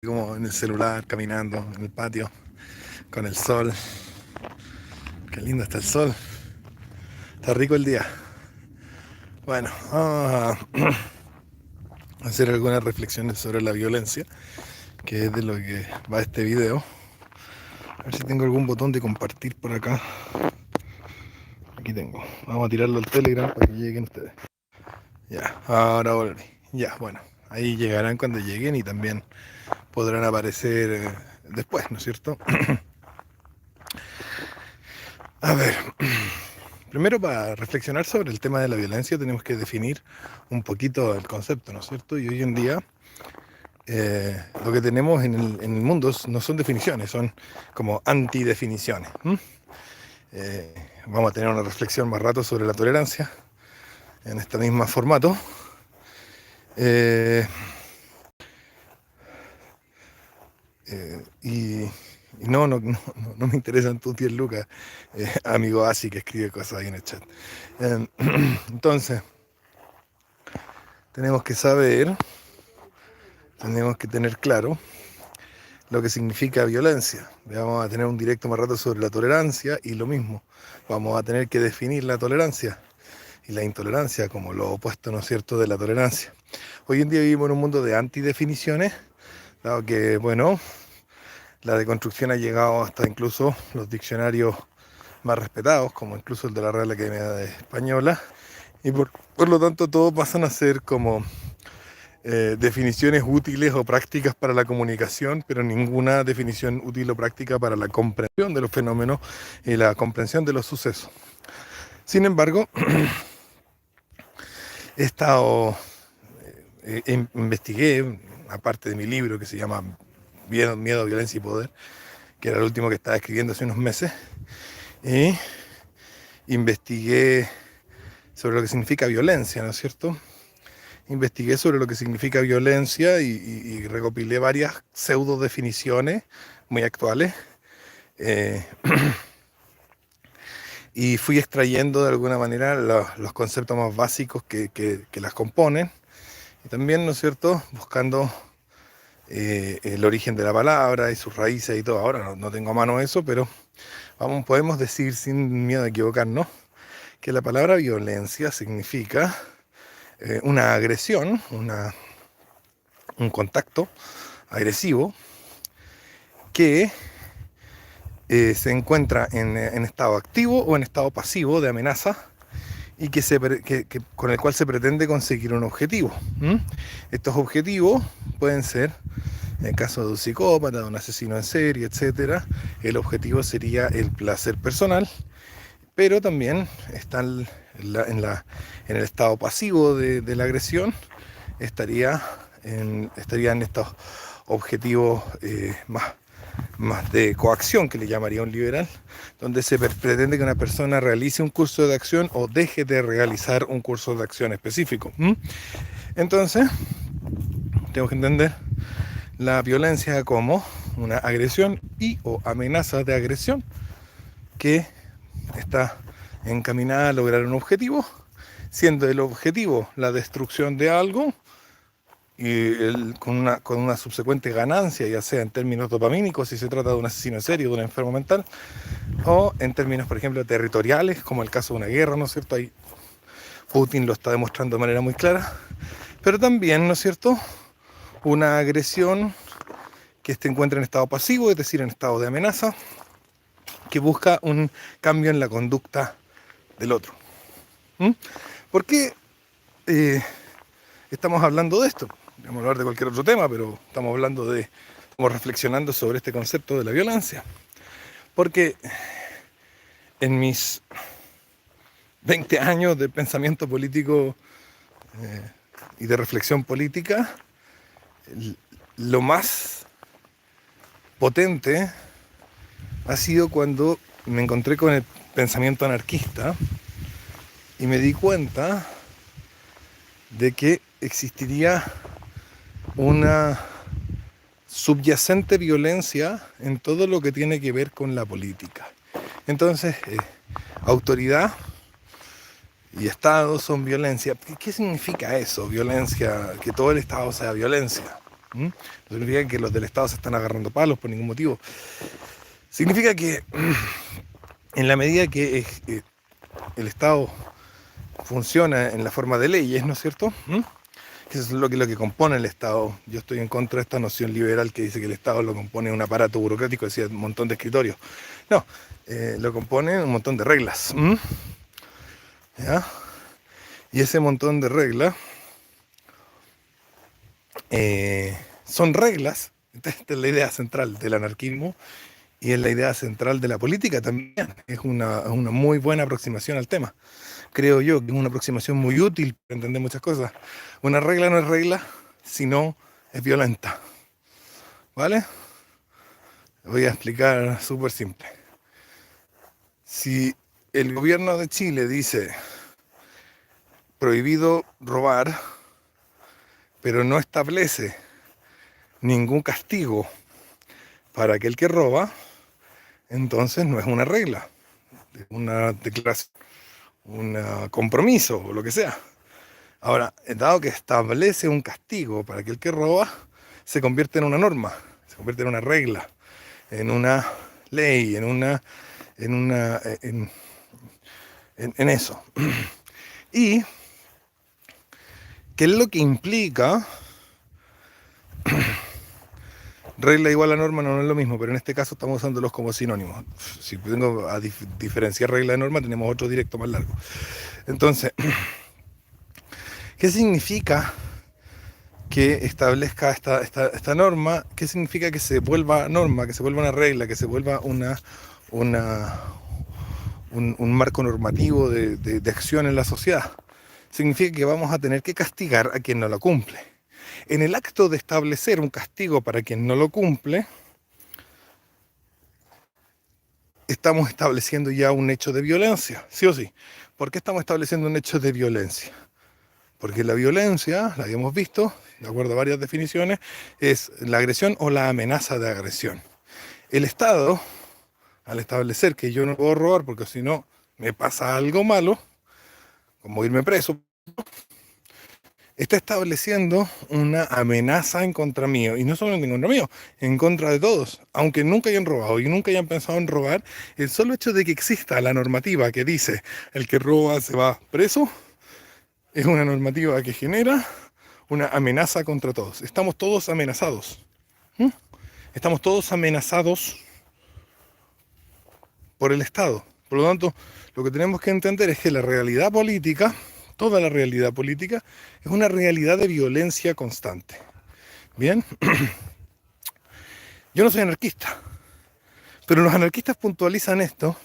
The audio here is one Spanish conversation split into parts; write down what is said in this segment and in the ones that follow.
Como en el celular, caminando en el patio, con el sol. Qué lindo está el sol. Está rico el día. Bueno, vamos a hacer algunas reflexiones sobre la violencia, que es de lo que va este video. A ver si tengo algún botón de compartir por acá. Aquí tengo. Vamos a tirarlo al Telegram para que lleguen ustedes. Ya, ahora volví. Ya, bueno, ahí llegarán cuando lleguen y también podrán aparecer después, ¿no es cierto? A ver, primero, para reflexionar sobre el tema de la violencia tenemos que definir un poquito el concepto, ¿no es cierto? Y hoy en día lo que tenemos en el mundo no son definiciones, son como antidefiniciones. Vamos a tener una reflexión más rato sobre la tolerancia en este mismo formato. Eh, y no me interesan tus 10 lucas, amigo Asi que escribe cosas ahí en el chat. Entonces, tenemos que saber, tenemos que tener claro lo que significa violencia. Vamos a tener un directo más rato sobre la tolerancia y lo mismo. Vamos a tener que definir la tolerancia y la intolerancia como lo opuesto, ¿no es cierto?, de la tolerancia. Hoy en día vivimos en un mundo de antidefiniciones, dado que, bueno, la deconstrucción ha llegado hasta incluso los diccionarios más respetados, como incluso el de la Real Academia Española, y por lo tanto todos pasan a ser como definiciones útiles o prácticas para la comunicación, pero ninguna definición útil o práctica para la comprensión de los fenómenos y la comprensión de los sucesos. Sin embargo, he estado, investigué, aparte de mi libro que se llama Miedo, Violencia y Poder, que era el último que estaba escribiendo hace unos meses, y investigué sobre lo que significa violencia, ¿no es cierto? Investigué sobre lo que significa violencia y recopilé varias pseudo definiciones muy actuales, eh, y fui extrayendo de alguna manera los conceptos más básicos que las componen, y también, ¿no es cierto?, buscando el origen de la palabra y sus raíces y todo. Ahora no tengo a mano eso, pero podemos decir sin miedo a equivocarnos que la palabra violencia significa una agresión, un contacto agresivo que se encuentra en estado activo o en estado pasivo de amenaza y con el cual se pretende conseguir un objetivo. Estos objetivos pueden ser, en el caso de un psicópata, de un asesino en serie, etc., el objetivo sería el placer personal, pero también está en el estado pasivo de la agresión, estarían estos objetivos más de coacción, que le llamaría un liberal, donde se pretende que una persona realice un curso de acción o deje de realizar un curso de acción específico. Entonces, tenemos que entender la violencia como una agresión y o amenaza de agresión que está encaminada a lograr un objetivo, siendo el objetivo la destrucción de algo y con una subsecuente ganancia, ya sea en términos dopamínicos, si se trata de un asesino en serie, de un enfermo mental, o en términos, por ejemplo, territoriales, como el caso de una guerra, ¿no es cierto? Ahí Putin lo está demostrando de manera muy clara, pero también, ¿no es cierto?, una agresión que se encuentra en estado pasivo, es decir, en estado de amenaza, que busca un cambio en la conducta del otro. ¿Por qué estamos hablando de esto? Podemos hablar de cualquier otro tema, pero estamos reflexionando sobre este concepto de la violencia. Porque en mis 20 años de pensamiento político y de reflexión política, lo más potente ha sido cuando me encontré con el pensamiento anarquista y me di cuenta de que existiría una subyacente violencia en todo lo que tiene que ver con la política. Entonces, autoridad y Estado son violencia. ¿Qué significa eso? Violencia, que todo el Estado sea violencia. ¿Mm? No significa que los del Estado se están agarrando palos por ningún motivo. Significa que en la medida que el Estado funciona en la forma de leyes, ¿no es cierto? ¿Mm? Que eso es lo que compone el Estado. Yo estoy en contra de esta noción liberal que dice que el Estado lo compone un aparato burocrático, decía un montón de escritorios. No, lo compone un montón de reglas. ¿Mm? ¿Ya? Y ese montón de reglas son reglas. Esta es la idea central del anarquismo y es la idea central de la política también. Es una muy buena aproximación al tema. Creo yo que es una aproximación muy útil para entender muchas cosas. Una regla no es regla, sino es violenta. ¿Vale? Voy a explicar súper simple. Si el gobierno de Chile dice prohibido robar, pero no establece ningún castigo para aquel que roba, entonces no es una regla, es una declaración, un compromiso o lo que sea. Ahora, dado que establece un castigo para aquel que roba, se convierte en una norma, se convierte en una regla, en una ley, en eso. Y qué es lo que implica regla igual a norma no es lo mismo, pero en este caso estamos usándolos como sinónimos. Si tengo a diferenciar regla de norma, tenemos otro directo más largo. Entonces, ¿qué significa que establezca esta norma? ¿Qué significa que se vuelva norma, que se vuelva una regla, que se vuelva una, un marco normativo de acción en la sociedad? Significa que vamos a tener que castigar a quien no lo cumple. En el acto de establecer un castigo para quien no lo cumple, estamos estableciendo ya un hecho de violencia, sí o sí. ¿Por qué estamos estableciendo un hecho de violencia? Porque la violencia, la habíamos visto, de acuerdo a varias definiciones, es la agresión o la amenaza de agresión. El Estado, al establecer que yo no puedo robar porque si no me pasa algo malo, como irme preso, está estableciendo una amenaza en contra mío, y no solo en contra mío, en contra de todos. Aunque nunca hayan robado y nunca hayan pensado en robar, el solo hecho de que exista la normativa que dice el que roba se va preso, es una normativa que genera una amenaza contra todos. Estamos todos amenazados. ¿Mm? Estamos todos amenazados por el Estado. Por lo tanto, lo que tenemos que entender es que la realidad política, toda la realidad política, es una realidad de violencia constante. Bien, yo no soy anarquista, pero los anarquistas puntualizan esto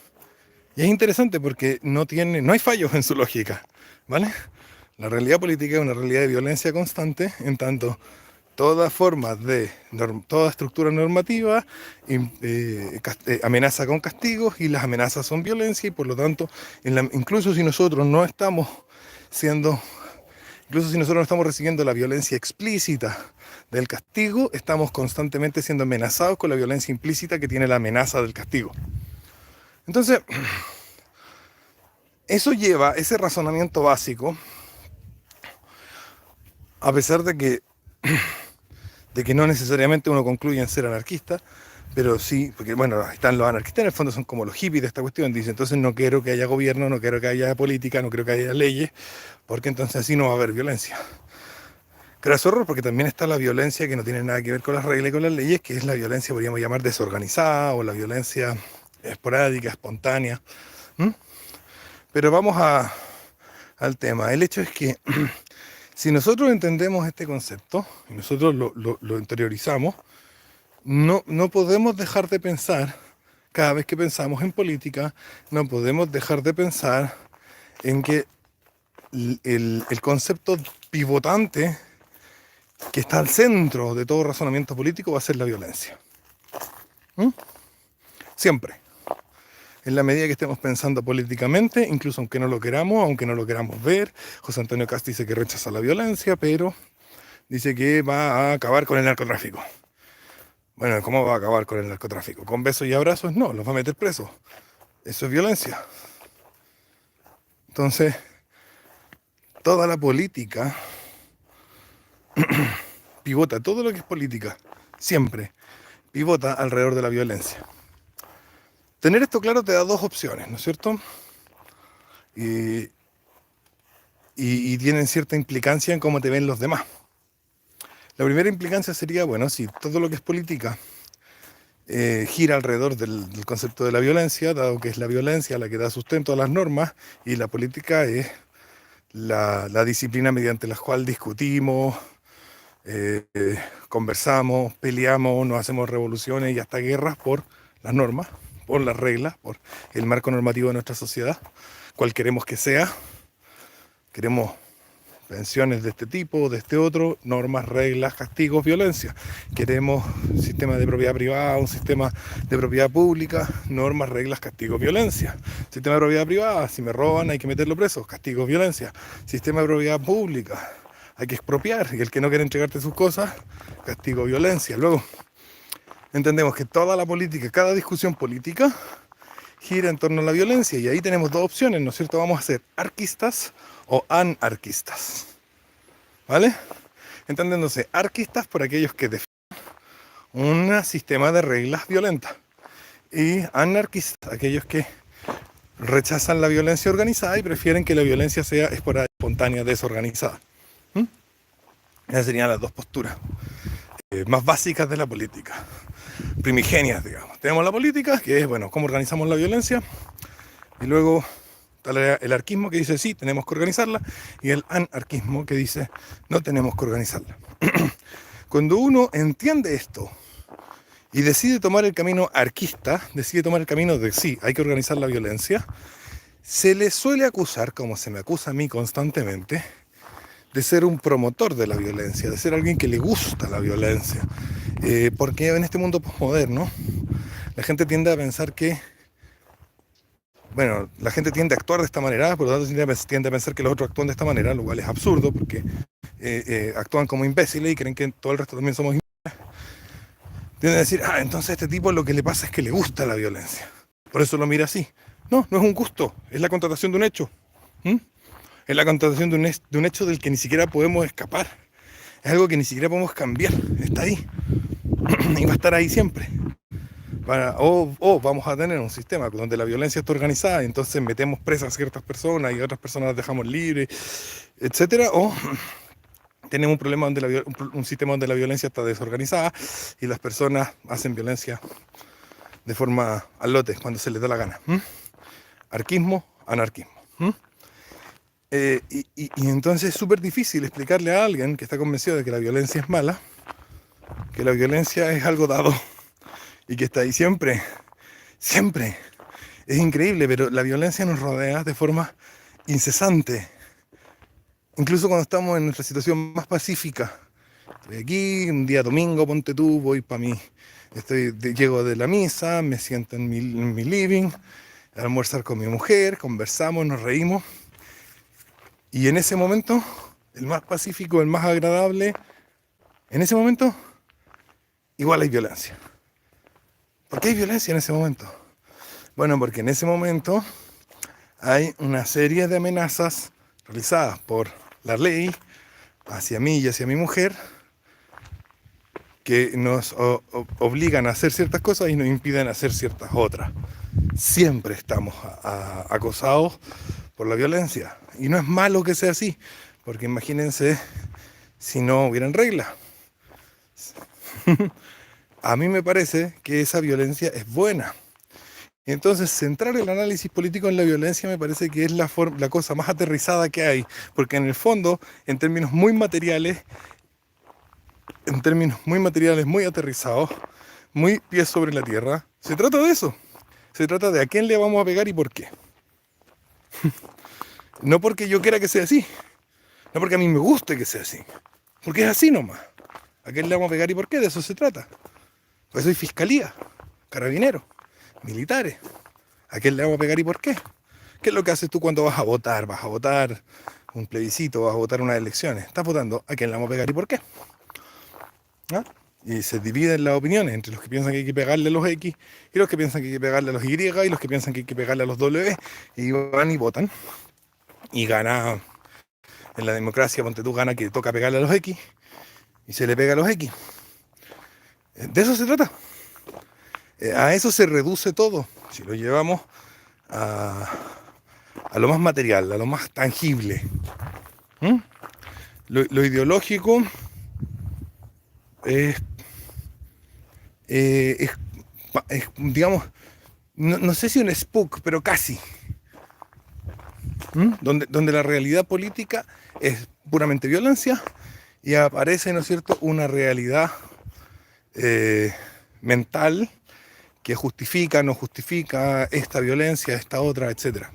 y es interesante porque no hay fallos en su lógica, ¿vale? La realidad política es una realidad de violencia constante, en tanto toda forma toda estructura normativa amenaza con castigos y las amenazas son violencia y por lo tanto, incluso si nosotros no estamos siendo, incluso si nosotros no estamos recibiendo la violencia explícita del castigo, estamos constantemente siendo amenazados con la violencia implícita que tiene la amenaza del castigo. Entonces, eso lleva ese razonamiento básico, a pesar de que no necesariamente uno concluye en ser anarquista, pero sí, porque bueno, están los anarquistas en el fondo son como los hippies de esta cuestión, dicen, entonces no quiero que haya gobierno, no quiero que haya política, no quiero que haya leyes, porque entonces así no va a haber violencia. Craso horror, porque también está la violencia que no tiene nada que ver con las reglas y con las leyes, que es la violencia, podríamos llamar desorganizada, o la violencia esporádica, espontánea. ¿Mm? Pero vamos al tema. El hecho es que si nosotros entendemos este concepto, y nosotros lo interiorizamos, no podemos dejar de pensar, cada vez que pensamos en política, no podemos dejar de pensar en que el concepto pivotante que está al centro de todo razonamiento político va a ser la violencia. ¿Mm? Siempre. En la medida que estemos pensando políticamente, incluso aunque no lo queramos, aunque no lo queramos ver, José Antonio Cast dice que rechaza la violencia, pero dice que va a acabar con el narcotráfico. Bueno, ¿cómo va a acabar con el narcotráfico? ¿Con besos y abrazos? No, los va a meter presos. Eso es violencia. Entonces, toda la política pivota, todo lo que es política, siempre pivota alrededor de la violencia. Tener esto claro te da dos opciones, ¿no es cierto? Y, y tienen cierta implicancia en cómo te ven los demás. La primera implicancia sería, bueno, si todo lo que es política gira alrededor del concepto de la violencia, dado que es la violencia la que da sustento a las normas y la política es la disciplina mediante la cual discutimos, conversamos, peleamos, nos hacemos revoluciones y hasta guerras por las normas, por las reglas, por el marco normativo de nuestra sociedad, cual queremos que sea. Queremos pensiones de este tipo, de este otro, normas, reglas, castigos, violencia. Queremos un sistema de propiedad privada, un sistema de propiedad pública, normas, reglas, castigos, violencia. Sistema de propiedad privada, si me roban hay que meterlo preso, castigos, violencia. Sistema de propiedad pública, hay que expropiar, y el que no quiere entregarte sus cosas, castigo, violencia. Luego, entendemos que toda la política, cada discusión política, gira en torno a la violencia, y ahí tenemos dos opciones, ¿no es cierto? Vamos a ser arquistas o anarquistas, ¿vale? Entendiéndose arquistas por aquellos que defienden un sistema de reglas violentas, y anarquistas, aquellos que rechazan la violencia organizada y prefieren que la violencia sea esporádica, espontánea, desorganizada. Esas serían las dos posturas más básicas de la política, primigenias, digamos. Tenemos la política, que es, bueno, cómo organizamos la violencia, y luego está el arquismo que dice, sí, tenemos que organizarla, y el anarquismo que dice, no tenemos que organizarla. Cuando uno entiende esto y decide tomar el camino arquista, decide tomar el camino de, sí, hay que organizar la violencia, se le suele acusar, como se me acusa a mí constantemente, de ser un promotor de la violencia, de ser alguien que le gusta la violencia. Porque en este mundo posmoderno, la gente tiende a pensar que, bueno, la gente tiende a actuar de esta manera, por lo tanto tiende a pensar que los otros actúan de esta manera, lo cual es absurdo, porque actúan como imbéciles y creen que todo el resto también somos imbéciles. Tienden a decir, entonces a este tipo lo que le pasa es que le gusta la violencia, por eso lo mira así. No, no es un gusto, es la constatación de un hecho. Es la constatación de un hecho del que ni siquiera podemos escapar. Es algo que ni siquiera podemos cambiar. Está ahí. Y va a estar ahí siempre. O vamos a tener un sistema donde la violencia está organizada y entonces metemos presas a ciertas personas y otras personas las dejamos libres, etcétera. O tenemos un problema donde un sistema donde la violencia está desorganizada y las personas hacen violencia de forma al lote, cuando se les da la gana. Arquismo, anarquismo. Y entonces es súper difícil explicarle a alguien que está convencido de que la violencia es mala, que la violencia es algo dado y que está ahí siempre, siempre. Es increíble, pero la violencia nos rodea de forma incesante, incluso cuando estamos en nuestra situación más pacífica. Estoy aquí, un día domingo, ponte tú, voy para mí, llego de la misa, me siento en mi living, a almorzar con mi mujer, conversamos, nos reímos. Y en ese momento, el más pacífico, el más agradable, en ese momento, igual hay violencia. ¿Por qué hay violencia en ese momento? Bueno, porque en ese momento hay una serie de amenazas realizadas por la ley hacia mí y hacia mi mujer que nos obligan a hacer ciertas cosas y nos impiden hacer ciertas otras. Siempre estamos acosados por la violencia. Y no es malo que sea así, porque imagínense si no hubieran reglas. A mí me parece que esa violencia es buena. Entonces, centrar el análisis político en la violencia me parece que es la cosa más aterrizada que hay, porque en el fondo, en términos muy materiales, muy aterrizados, muy pies sobre la tierra, se trata de eso. Se trata de a quién le vamos a pegar y por qué. No porque yo quiera que sea así, no porque a mí me guste que sea así, porque es así nomás. ¿A quién le vamos a pegar y por qué? De eso se trata. Pues soy fiscalía, carabineros, militares. ¿A quién le vamos a pegar y por qué? ¿Qué es lo que haces tú cuando vas a votar? Vas a votar un plebiscito, vas a votar unas elecciones. Estás votando a quién le vamos a pegar y por qué. Y se dividen las opiniones entre los que piensan que hay que pegarle a los X y los que piensan que hay que pegarle a los Y y los que piensan que hay que pegarle a los W, y van y votan. Y gana, en la democracia, ponte tú, gana que toca pegarle a los X, y se le pega a los X. De eso se trata. A eso se reduce todo. Si lo llevamos a, a lo más material, a lo más tangible. ¿Mm? Lo ideológico es, eh, digamos, no sé si un spook, pero casi. Donde la realidad política es puramente violencia y aparece, ¿no es cierto?, una realidad mental que justifica, no justifica esta violencia, esta otra, etc.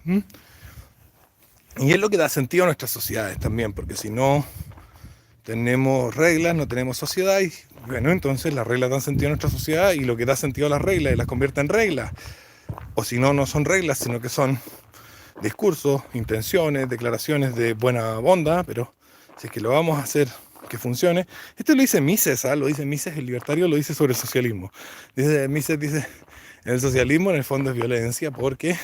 Y es lo que da sentido a nuestras sociedades también, porque si no tenemos reglas, no tenemos sociedad, y bueno, entonces las reglas dan sentido a nuestra sociedad y lo que da sentido a las reglas y las convierte en reglas. O si no, no son reglas, sino que son discursos, intenciones, declaraciones de buena onda, pero si es que lo vamos a hacer que funcione. Esto lo dice Mises, lo dice Mises, el libertario lo dice sobre el socialismo. Mises dice, el socialismo en el fondo es violencia, porque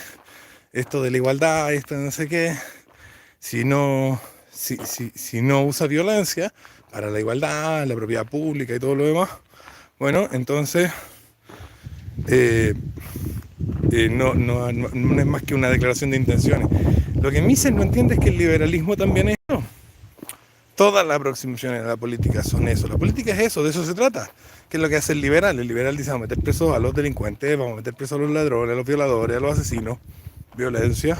esto de la igualdad, esto de no sé qué, si no usa violencia para la igualdad, la propiedad pública y todo lo demás, bueno, entonces no es más que una declaración de intenciones. Lo que Mises no entiende es que el liberalismo también es eso. Todas las aproximaciones a la política son eso. La política es eso, de eso se trata. ¿Qué es lo que hace el liberal? El liberal dice, vamos a meter presos a los delincuentes, vamos a meter presos a los ladrones, a los violadores, a los asesinos. Violencia.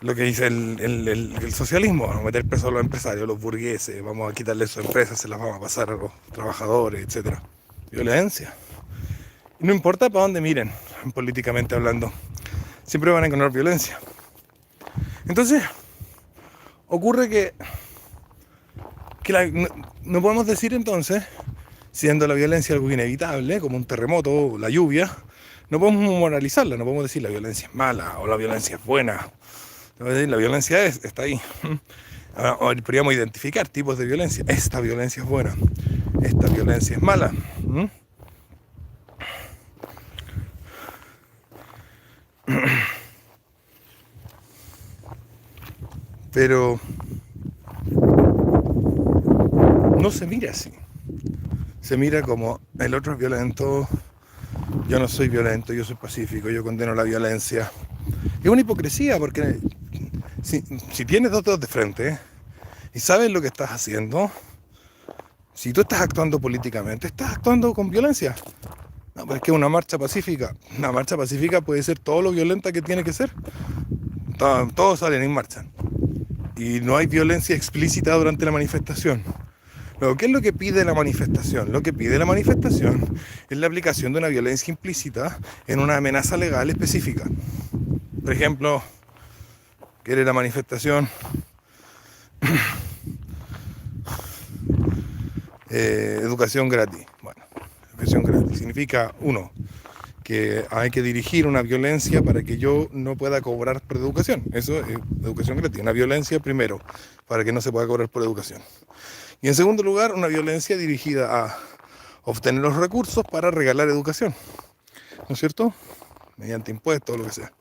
Lo que dice el socialismo, vamos a meter presos a los empresarios, a los burgueses, vamos a quitarles sus empresas, se las vamos a pasar a los trabajadores, etc. Violencia. Y no importa para dónde miren, políticamente hablando, siempre van a encontrar violencia. Entonces, ocurre que no podemos decir entonces, siendo la violencia algo inevitable, como un terremoto, la lluvia, no podemos moralizarla, no podemos decir la violencia es mala o la violencia es buena. La violencia está ahí. Ahora podríamos identificar tipos de violencia. Esta violencia es buena, esta violencia es mala. Pero no se mira así. Se mira como el otro es violento, yo no soy violento, yo soy pacífico, yo condeno la violencia. Es una hipocresía porque si tienes dos dedos de frente y sabes lo que estás haciendo, si tú estás actuando políticamente, estás actuando con violencia. No, pues es que una marcha pacífica puede ser todo lo violenta que tiene que ser. Todos salen y marchan. Y no hay violencia explícita durante la manifestación. Luego, ¿qué es lo que pide la manifestación? Lo que pide la manifestación es la aplicación de una violencia implícita en una amenaza legal específica. Por ejemplo, quiere la manifestación educación gratis. Bueno, educación gratis significa, uno, que hay que dirigir una violencia para que yo no pueda cobrar por educación. Eso es educación gratis. Una violencia, primero, para que no se pueda cobrar por educación. Y en segundo lugar, una violencia dirigida a obtener los recursos para regalar educación. ¿No es cierto? Mediante impuestos o lo que sea.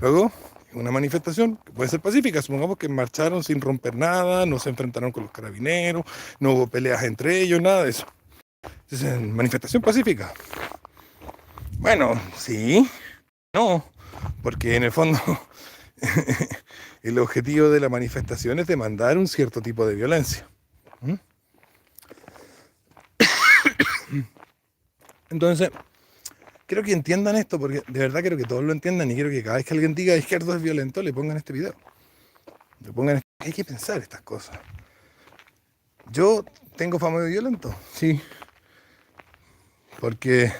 Luego, una manifestación que puede ser pacífica. Supongamos que marcharon sin romper nada, no se enfrentaron con los carabineros, no hubo peleas entre ellos, nada de eso. Entonces, manifestación pacífica. Bueno, sí, no, porque en el fondo el objetivo de la manifestación es demandar un cierto tipo de violencia. Entonces, quiero que entiendan esto, porque de verdad quiero que todos lo entiendan y quiero que cada vez que alguien diga Izquierdo es violento, le pongan este video. Hay que pensar estas cosas. ¿Yo tengo fama de violento? Sí. Porque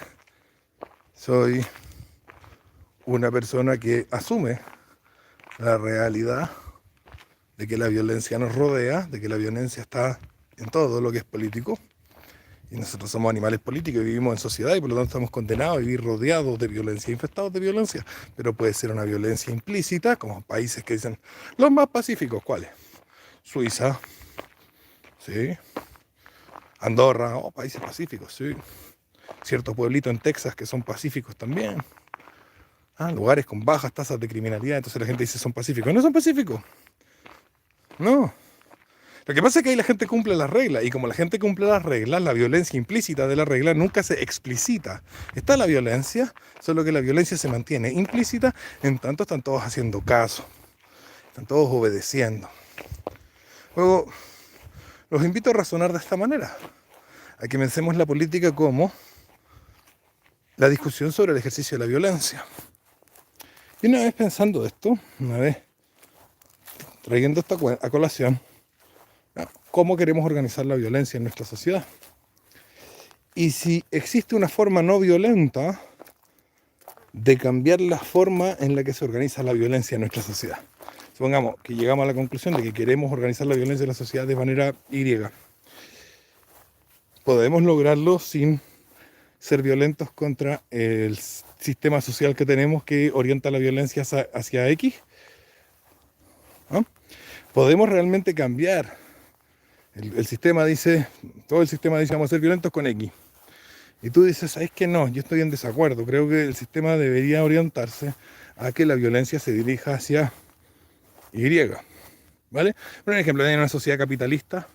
soy una persona que asume la realidad de que la violencia nos rodea, de que la violencia está en todo lo que es político. Y nosotros somos animales políticos y vivimos en sociedad y por lo tanto estamos condenados a vivir rodeados de violencia, infestados de violencia. Pero puede ser una violencia implícita, como países que dicen, los más pacíficos, ¿cuáles? Suiza, sí. Andorra, países pacíficos, sí. Ciertos pueblitos en Texas que son pacíficos también. Lugares con bajas tasas de criminalidad, entonces la gente dice son pacíficos. No son pacíficos. No. Lo que pasa es que ahí la gente cumple las reglas, y como la gente cumple las reglas, la violencia implícita de la regla nunca se explicita. Está la violencia, solo que la violencia se mantiene implícita, en tanto están todos haciendo caso, están todos obedeciendo. Luego, los invito a razonar de esta manera, a que pensemos la política como la discusión sobre el ejercicio de la violencia. Y una vez pensando esto, una vez trayendo esto a colación, cómo queremos organizar la violencia en nuestra sociedad. Y si existe una forma no violenta de cambiar la forma en la que se organiza la violencia en nuestra sociedad. Supongamos que llegamos a la conclusión de que queremos organizar la violencia en la sociedad de manera Y. Podemos lograrlo sin ser violentos contra el sistema social que tenemos que orienta la violencia hacia X. ¿No? Podemos realmente cambiar. El sistema dice, todo el sistema dice vamos a ser violentos con X. Y tú dices, ¿sabes qué? No, yo estoy en desacuerdo. Creo que el sistema debería orientarse a que la violencia se dirija hacia Y. ¿Vale? Por ejemplo, en una sociedad capitalista,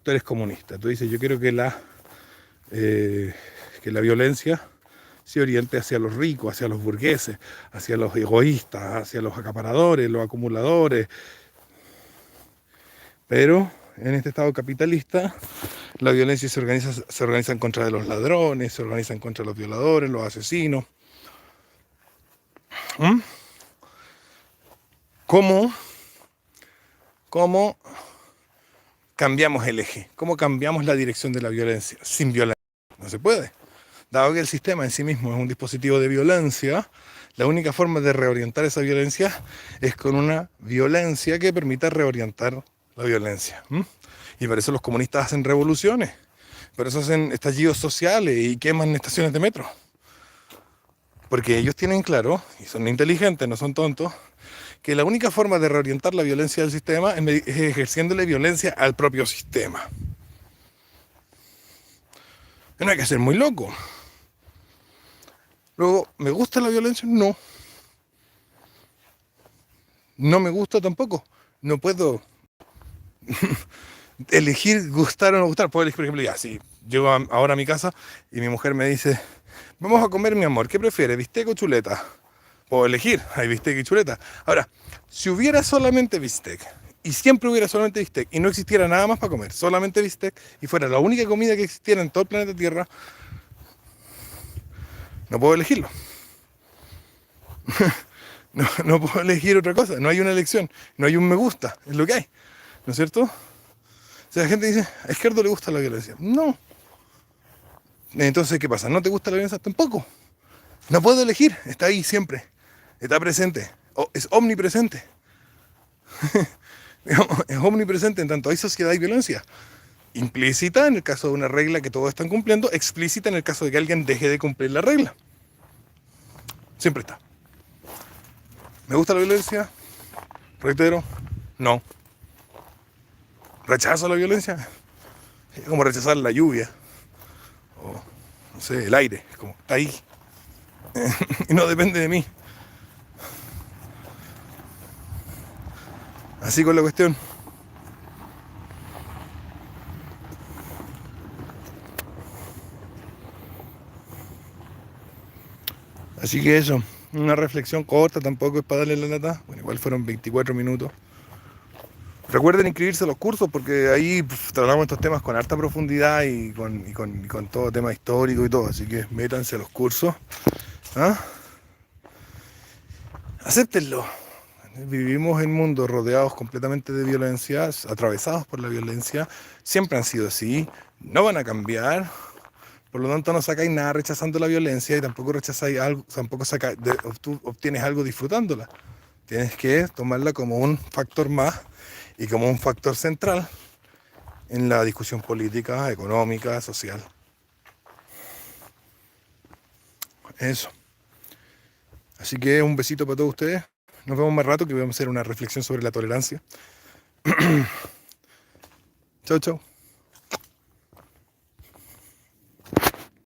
tú eres comunista. Tú dices, yo quiero que la violencia se oriente hacia los ricos, hacia los burgueses, hacia los egoístas, hacia los acaparadores, los acumuladores. Pero en este estado capitalista, la violencia se organiza en contra de los ladrones, se organiza en contra de los violadores, los asesinos. ¿Cómo cambiamos el eje? ¿Cómo cambiamos la dirección de la violencia? Sin violencia. No se puede. Dado que el sistema en sí mismo es un dispositivo de violencia, la única forma de reorientar esa violencia es con una violencia que permita reorientar la violencia. Y por eso los comunistas hacen revoluciones, por eso hacen estallidos sociales y queman estaciones de metro. Porque ellos tienen claro, y son inteligentes, no son tontos, que la única forma de reorientar la violencia del sistema es ejerciéndole violencia al propio sistema. No hay que ser muy loco. Luego, ¿me gusta la violencia? No. No me gusta tampoco. No puedo elegir gustar o no gustar. Puedo elegir, por ejemplo, ya, si llego ahora a mi casa y mi mujer me dice, vamos a comer, mi amor, ¿qué prefieres, bistec o chuleta? Puedo elegir, hay bistec y chuleta. Ahora, si hubiera solamente bistec, y siempre hubiera solamente bistec, y no existiera nada más para comer, solamente bistec, y fuera la única comida que existiera en todo el planeta Tierra, no puedo elegirlo. No puedo elegir otra cosa, no hay una elección, no hay un me gusta, es lo que hay, ¿no es cierto? O sea, la gente dice, a Izquierdo le gusta la violencia. No. Entonces, ¿qué pasa? ¿No te gusta la violencia? Tampoco. No puedo elegir, está ahí siempre, está presente, es omnipresente. Es omnipresente en tanto hay sociedad y violencia. Implícita en el caso de una regla que todos están cumpliendo, explícita en el caso de que alguien deje de cumplir la regla. Siempre está. ¿Me gusta la violencia? Reitero, no. ¿Rechazo la violencia? Es como rechazar la lluvia. O, no sé, el aire. Es como, está ahí. Y no depende de mí. Así con la cuestión. Así que eso, una reflexión corta, tampoco es para darle la lata. Bueno, igual fueron 24 minutos. Recuerden inscribirse a los cursos porque ahí tratamos estos temas con harta profundidad y con todo tema histórico y todo. Así que métanse a los cursos. ¿Ah? Acéptenlo. Vivimos en mundos rodeados completamente de violencia, atravesados por la violencia. Siempre han sido así. No van a cambiar. Por lo tanto, no sacáis nada rechazando la violencia y tampoco rechazáis algo, tampoco obtienes algo disfrutándola. Tienes que tomarla como un factor más y como un factor central en la discusión política, económica, social. Eso. Así que un besito para todos ustedes. Nos vemos más rato que vamos a hacer una reflexión sobre la tolerancia. Chau, chau.